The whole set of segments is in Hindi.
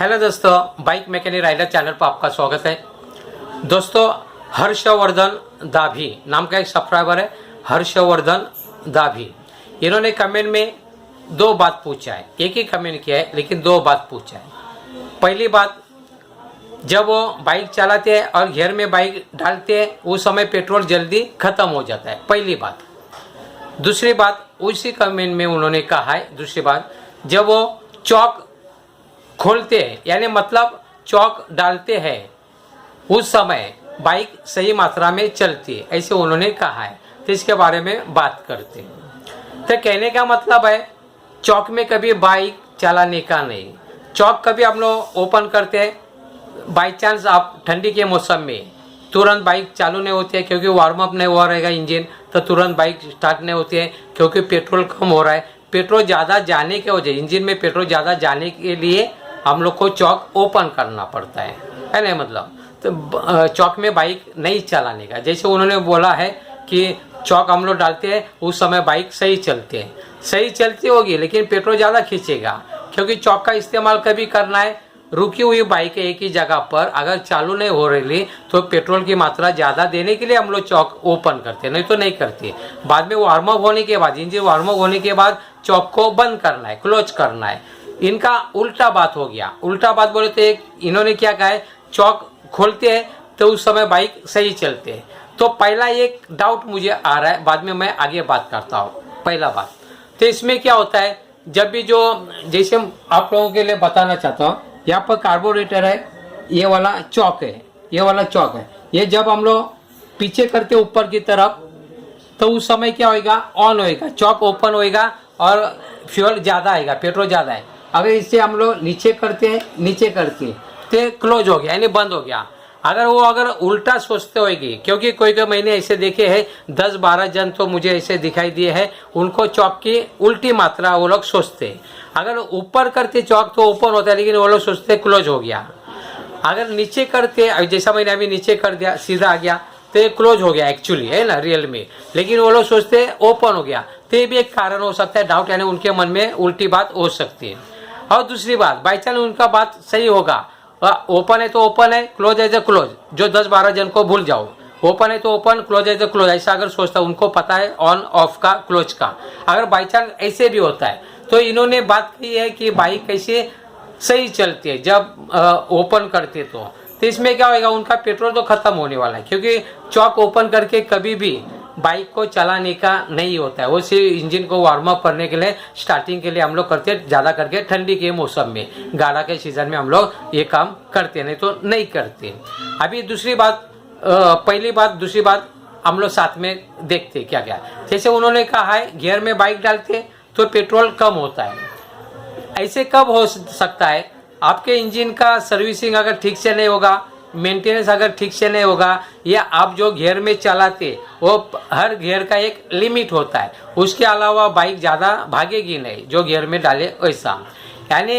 हेलो दोस्तों, बाइक मैकेनिक राइडर चैनल पर आपका स्वागत है। दोस्तों, हर्षवर्धन दाभी नाम का एक सब्सक्राइबर है, हर्षवर्धन दाभी। इन्होंने कमेंट में दो बात पूछा है, एक ही कमेंट किया है लेकिन दो बात पूछा है। पहली बात, जब वो बाइक चलाते हैं और गियर में बाइक डालते हैं उस समय पेट्रोल जल्दी ख़त्म हो जाता है, पहली बात। दूसरी बात, उसी कमेंट में उन्होंने कहा है, दूसरी बात, जब वो चौक खोलते हैं यानी मतलब चौक डालते हैं उस समय बाइक सही मात्रा में चलती है, ऐसे उन्होंने कहा है। तो इसके बारे में बात करते हैं। तो कहने का मतलब है, चौक में कभी बाइक चलाने का नहीं। चौक कभी हम लोग ओपन करते हैं, बाई चांस आप ठंडी के मौसम में तुरंत बाइक चालू नहीं होती है क्योंकि वार्म अप नहीं हुआ रहेगा इंजन, तो तुरंत बाइक स्टार्ट नहीं होती है क्योंकि पेट्रोल कम हो रहा है। पेट्रोल ज़्यादा जाने के वजह, इंजन में पेट्रोल ज़्यादा जाने के लिए हम लोग को चौक ओपन करना पड़ता है नहीं मतलब। तो चौक में बाइक नहीं चलाने का, जैसे उन्होंने बोला है कि चौक हम लोग डालते हैं उस समय बाइक सही चलते हैं, सही चलती होगी लेकिन पेट्रोल ज़्यादा खींचेगा क्योंकि चौक का इस्तेमाल कभी करना है। रुकी हुई बाइक एक ही जगह पर अगर चालू नहीं हो रही तो पेट्रोल की मात्रा ज़्यादा देने के लिए हम लोग चौक ओपन करते हैं, नहीं तो नहीं करते। बाद में वार्म अप होने के बाद, इंजन वार्म अप होने के बाद चौक को बंद करना है, क्लोज करना है। इनका उल्टा बात हो गया। उल्टा बात बोले तो एक इन्होंने क्या कहा है, चौक खोलते हैं तो उस समय बाइक सही चलते हैं। तो पहला एक डाउट मुझे आ रहा है, बाद में मैं आगे बात करता हूँ। पहला बात तो इसमें क्या होता है, जब भी जो जैसे आप लोगों के लिए बताना चाहता हूँ, यहाँ पर कार्बोरेटर है, ये वाला चौक है, ये वाला चौक है। ये जब हम लोग पीछे करते ऊपर की तरफ तो उस समय क्या होएगा, ऑन होएगा, चौक ओपन होएगा और फ्यूल ज़्यादा आएगा, पेट्रोल ज़्यादा है। अगर इसे हम लोग नीचे करते हैं, नीचे करके तो क्लोज हो गया यानी बंद हो गया। अगर उल्टा सोचते होगी, क्योंकि कोई कोई मैंने ऐसे देखे हैं, 10-12 जन तो मुझे ऐसे दिखाई दिए हैं, उनको चौक की उल्टी मात्रा वो लोग सोचते हैं। अगर ऊपर करते चौक तो ओपन होता है लेकिन वो लोग सोचते क्लोज हो गया। अगर नीचे करते, जैसा मैंने अभी नीचे कर दिया, सीधा आ गया तो ये क्लोज हो गया एक्चुअली, है ना, रियल में, लेकिन वो लोग सोचते ओपन हो गया। तो ये भी एक कारण हो सकता है, डाउट, यानी उनके मन में उल्टी बात हो सकती है। और दूसरी बात, बाई चांस उनका बात सही होगा, ओपन है तो ओपन है, क्लोज है तो क्लोज, जो 10-12 जन को भूल जाओ, ओपन है तो ओपन, क्लोज है तो क्लोज, ऐसा अगर सोचता, उनको पता है ऑन ऑफ का, क्लोज का। अगर बाई चांस ऐसे भी होता है तो इन्होंने बात कही है कि बाइक कैसे सही चलती है जब ओपन करते तो इसमें क्या होगा, उनका पेट्रोल तो खत्म होने वाला है क्योंकि चौक ओपन करके कभी भी बाइक को चलाने का नहीं होता है। वो सिर्फ इंजन को वार्म अप करने के लिए, स्टार्टिंग के लिए हम लोग करते हैं, ज़्यादा करके ठंडी के मौसम में, गाड़ा के सीजन में हम लोग ये काम करते हैं, नहीं तो नहीं करते। अभी दूसरी बात, पहली बात दूसरी बात हम लोग साथ में देखते क्या क्या। जैसे उन्होंने कहा है गियर में बाइक डालते तो पेट्रोल कम होता है। ऐसे कब हो सकता है, आपके इंजन का सर्विसिंग अगर ठीक से नहीं होगा, मेंटेनेंस अगर ठीक से नहीं होगा, या आप जो गियर में चलाते वो हर गियर का एक लिमिट होता है, उसके अलावा बाइक ज़्यादा भागेगी नहीं जो गियर में डाले वैसा। यानी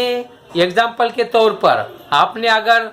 एग्जाम्पल के तौर पर आपने अगर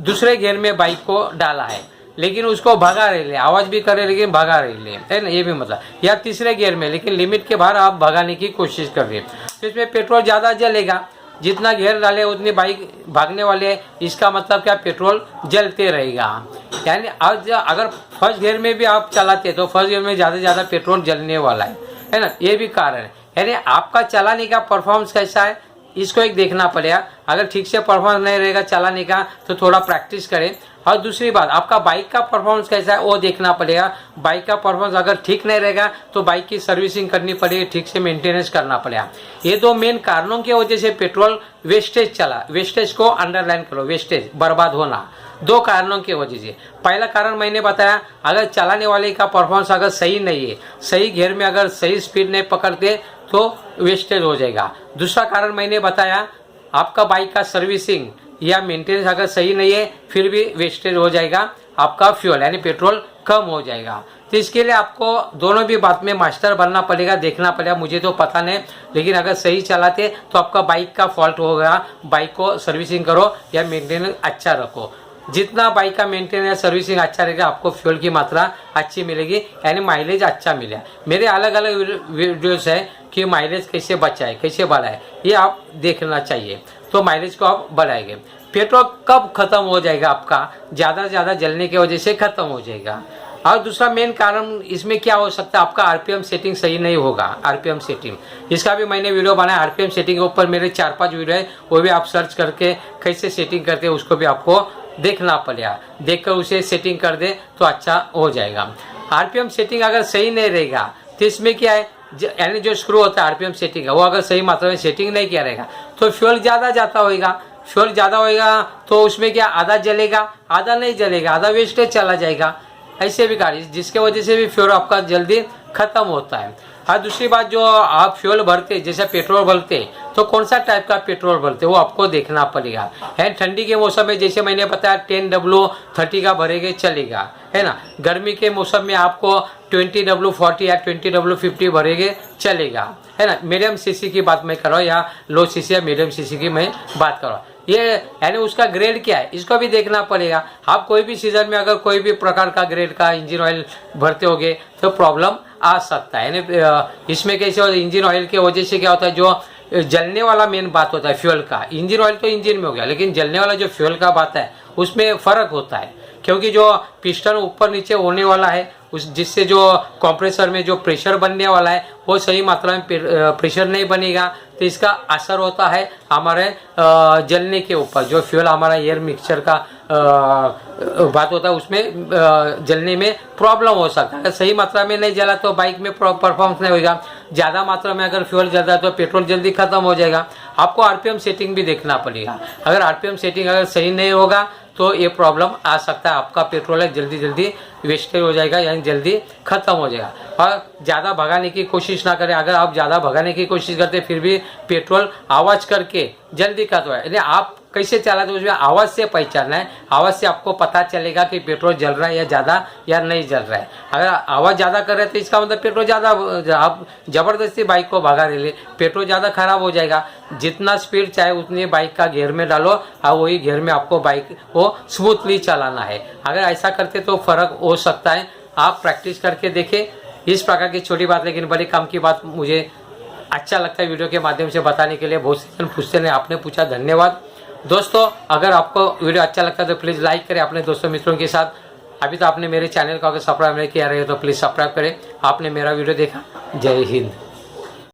दूसरे गियर में बाइक को डाला है लेकिन उसको भगा रही ले, आवाज़ भी करे लेकिन भगा रही ले, है ना, ये भी मतलब, या तीसरे गियर में लेकिन लिमिट के बाहर आप भगाने की कोशिश कर रहे हैं, तो इसमें पेट्रोल ज़्यादा जलेगा। जितना गियर डाले उतनी बाइक भागने वाले है, इसका मतलब क्या, पेट्रोल जलते रहेगा। यानी आज अगर फर्स्ट गियर में भी आप चलाते तो फर्स्ट गियर में ज़्यादा से ज़्यादा पेट्रोल जलने वाला है ना, ये भी कारण है। यानी आपका चलाने का परफॉर्मेंस कैसा है इसको एक देखना पड़ेगा। अगर ठीक से परफॉर्मेंस नहीं रहेगा चलाने का तो थोड़ा प्रैक्टिस करें। और दूसरी बात, आपका बाइक का परफॉर्मेंस कैसा है वो देखना पड़ेगा। बाइक का परफॉर्मेंस अगर ठीक नहीं रहेगा तो बाइक की सर्विसिंग करनी पड़ेगी, ठीक से मेंटेनेंस करना पड़ेगा। ये दो मेन कारणों की वजह से पेट्रोल वेस्टेज चला, वेस्टेज को अंडरलाइन करो, वेस्टेज बर्बाद होना, दो कारणों की वजह से। पहला कारण मैंने बताया, अगर चलाने वाले का परफॉर्मेंस अगर सही नहीं है, सही गियर में अगर सही स्पीड नहीं पकड़ते तो वेस्टेज हो जाएगा। दूसरा कारण मैंने बताया, आपका बाइक का सर्विसिंग या मेंटेनेंस अगर सही नहीं है फिर भी वेस्टेज हो जाएगा, आपका फ्यूल यानी पेट्रोल कम हो जाएगा। तो इसके लिए आपको दोनों भी बात में मास्टर बनना पड़ेगा, देखना पड़ेगा। मुझे तो पता नहीं, लेकिन अगर सही चलाते तो आपका बाइक का फॉल्ट होगा, बाइक को सर्विसिंग करो या मेंटेनेंस अच्छा रखो। जितना बाइक का मेंटेनेंस सर्विसिंग अच्छा रहेगा आपको फ्यूल की मात्रा अच्छी मिलेगी, यानी माइलेज अच्छा मिलेगा। मेरे अलग अलग वीडियोस है कि माइलेज कैसे बचाए कैसे बढ़ाए, ये आप देखना चाहिए। तो माइलेज को आप बढ़ाएंगे। पेट्रोल कब खत्म हो जाएगा आपका, ज़्यादा से ज़्यादा जलने की वजह से खत्म हो जाएगा। और दूसरा मेन कारण इसमें क्या हो सकता है, आपका आरपीएम सेटिंग सही नहीं होगा। आरपीएम सेटिंग, इसका भी मैंने वीडियो बनाया। आरपीएम सेटिंग के ऊपर मेरे 4-5 वीडियो है, वो भी आप सर्च करके कैसे सेटिंग करते हैं उसको भी आपको देखना पड़ेगा। देखकर उसे सेटिंग कर दे तो अच्छा हो जाएगा। आरपीएम सेटिंग अगर सही नहीं रहेगा तो इसमें क्या है, यानी जो स्क्रू होता है आरपीएम सेटिंग का, वो अगर सही मात्रा में सेटिंग नहीं किया रहेगा तो फ्यूल ज़्यादा जाता होगा। फ्यूल ज़्यादा होएगा तो उसमें क्या आधा जलेगा, आधा नहीं जलेगा, आधा वेस्टेज चला जाएगा। ऐसे भी गाड़ी जिसके वजह से भी फ्यूल आपका जल्दी खत्म होता है। और दूसरी बात, जो आप फ्यूल भरते जैसे पेट्रोल भरते तो कौन सा टाइप का पेट्रोल भरते वो आपको देखना पड़ेगा। है ठंडी के मौसम में जैसे मैंने बताया 10W30 का भरेंगे चलेगा, है ना। गर्मी के मौसम में आपको 20W40 या 20W50 भरेंगे चलेगा, है ना। मीडियम सीसी की बात मैं कर रहा हूँ, या लो सीसी या मीडियम सीसी की मैं बात कर रहा हूँ। ये यानी उसका ग्रेड क्या है इसको भी देखना पड़ेगा। आप कोई भी सीजन में अगर कोई भी प्रकार का ग्रेड का इंजन ऑयल भरते होगे तो प्रॉब्लम आ सकता है। यानी इसमें कैसे होता है, इंजन ऑयल की वजह से क्या होता है, जो जलने वाला मेन बात होता है फ्यूल का। इंजन ऑयल तो इंजन में हो गया, लेकिन जलने वाला जो फ्यूल का बात है उसमें फर्क होता है, क्योंकि जो पिस्टन ऊपर नीचे होने वाला है उस जिससे जो कंप्रेसर में जो प्रेशर बनने वाला है वो सही मात्रा में प्रेशर नहीं बनेगा, तो इसका असर होता है हमारे जलने के ऊपर। जो फ्यूल हमारा एयर मिक्सचर का बात होता है उसमें जलने में प्रॉब्लम हो सकता है। अगर सही मात्रा में नहीं जला तो बाइक में परफॉर्मेंस नहीं होगा। ज़्यादा मात्रा में अगर फ्यूल जलता है तो पेट्रोल जल्दी खत्म हो जाएगा। आपको आरपीएम सेटिंग भी देखना पड़ेगा। अगर आरपीएम सेटिंग अगर सही नहीं होगा तो ये प्रॉब्लम आ सकता है, आपका पेट्रोल है जल्दी जल्दी वेस्टेज हो जाएगा, यानी जल्दी खत्म हो जाएगा। और ज़्यादा भगाने की कोशिश ना करें। अगर आप ज़्यादा भगाने की कोशिश करते फिर भी पेट्रोल आवाज़ करके जल्दी खत्म हो, यानी आप कैसे चलाते उसमें आवाज़ से पहचानना है। आवाज़ से आपको पता चलेगा कि पेट्रोल जल रहा है या ज़्यादा या नहीं जल रहा है। अगर आवाज़ ज़्यादा कर रहे हैं तो इसका मतलब पेट्रोल ज़्यादा, आप ज़बरदस्ती बाइक को भगा रहे हैं, पेट्रोल ज़्यादा खराब हो जाएगा। जितना स्पीड चाहे उतनी बाइक का गियर में डालो और वही गियर में आपको बाइक को स्मूथली चलाना है। अगर ऐसा करते तो फ़र्क हो सकता है। आप प्रैक्टिस करके देखें। इस प्रकार की छोटी बात लेकिन बड़ी काम की बात मुझे अच्छा लगता है वीडियो के माध्यम से बताने के लिए। बहुत से पूछते हैं, आपने पूछा, धन्यवाद। दोस्तों अगर आपको वीडियो अच्छा लगता है तो प्लीज़ लाइक करें अपने दोस्तों मित्रों के साथ। अभी तो आपने मेरे चैनल को अगर सब्सक्राइब नहीं किया रहे तो प्लीज़ सब्सक्राइब करें। आपने मेरा वीडियो देखा। जय हिंद।